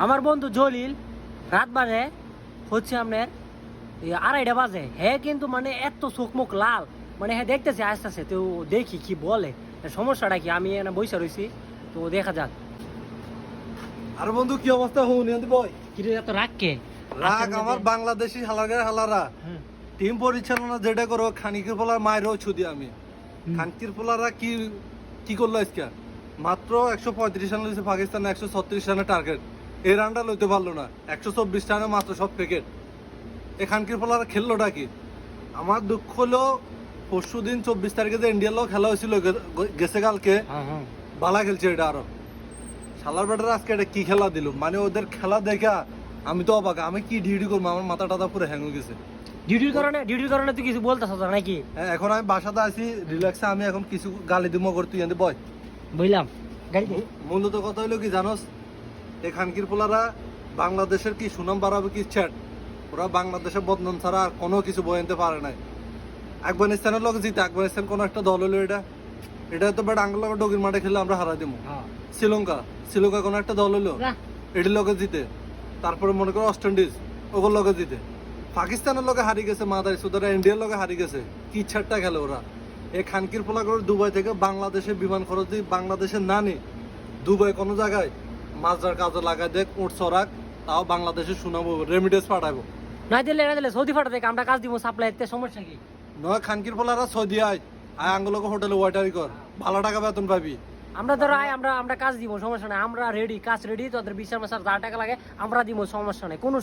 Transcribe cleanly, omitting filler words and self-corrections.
আমার বন্ধু জলিল রাত বাজে হচ্ছে আপনার 2:30 বাজে, হ্যাঁ কিন্তু মানে এত চোখ মুখ লাল, মানে হ্যাঁ দেখতেছে আস্তে আস্তে, তো দেখি কি বলে, সমস্যাটা কি। আমি এখানে বসে রয়েছি, তো দেখা যাক। আর বন্ধু কি অবস্থা হুন বই কিরে এত রাগ কে? রাগ আমার বাংলাদেশি হালাগার হালারা হুম। টিম পরিচালনা যেটা করো খানিকের পোলার মায়েরও ছুদি আমি খানকির পোলারা কি কি করলো আজকে মাত্র 135 রান লইছে পাকিস্তান 136 রানের টার্গেট, এই রানটা লইতে পারলো না। 124 রানে মাত্র সব উইকেট। এই খানকির পোলারা খেললোটা কি? আমার দুঃখ হলো পরশু দিন 24 তারিখে যে ইন্ডিয়ার লোক খেলা হয়েছিল গেছে কালকে, বালা খেলছে এটা আরো। শালার ব্যাটার আজকে এটা কি খেলা দিল, মানে ওদের খেলা দেখা আমি তো অবাক। আমি কি ডিউটি করবো, আমার মাথা টাথা পুরো হ্যাং হয়ে গেছে। ডিউটির কারণে তুই কিছু বলতেছ নাকি? হ্যাঁ, এখন আমি বাসাতে আছি রিল্যাক্সে, আমি এখন কিছু গালি দিমো করতে জানি বয় বুঝলাম। গাড়ি মূলত কথা হইলো কি জানোস, এই খানকির পোলারা বাংলাদেশের কি সুনাম বাড়াবে কি চ্যাট, ওরা বাংলাদেশের বদনাম ছাড়া আর কোনো কিছু বয়ানতে পারে নাই। আফগানিস্তানের লোক জিতে, আফগানিস্তান কোনো একটা দল হলো, এটা তো বেট আঙ্গুল লগা ডগির মাঠে খেলে আমরা হারাই দিব। শ্রীলঙ্কা কোনো একটা দল হলো, এটির লোকে জিতে। তারপরে মনে করো ওয়েস্ট ইন্ডিজ, ওগুলো লোকে জিতে। পাকিস্তানের লোকে হারিয়ে গেছে মাদারি সুদারা, ইন্ডিয়ার লোকে হারিয়ে গেছে। কি ছাড়টা খেলে ওরা। এই খানকির পোলা করে দুবাই থেকে বাংলাদেশে বিমান খরচ দিয়ে বাংলাদেশে না নি, দুবাই কোনো জায়গায় মাছরার কাজে লাগাই দেখ উঠ চড়াক, তাও বাংলাদেশে শোনাবো রেমিডেন্স পাঠাবো। না দিলে সৌদি ফাটা থেকে আমরা কাজ দিব, সাপ্লাই এতে সমস্যা কি? নয় খানকির পোলারা সৌদি আয় আঙ্গুলোকে হোটেলে ওয়াইটারি কর, ভালো টাকা বেতন পাবি। আমরা ধরো আমরা কাজ দিব, সমস্যা নাই, আমরা রেডি, কাজ রেডি, তোদের 20 মাসের যা টাকা লাগে আমরা দিব, সমস্যা নাই কোনো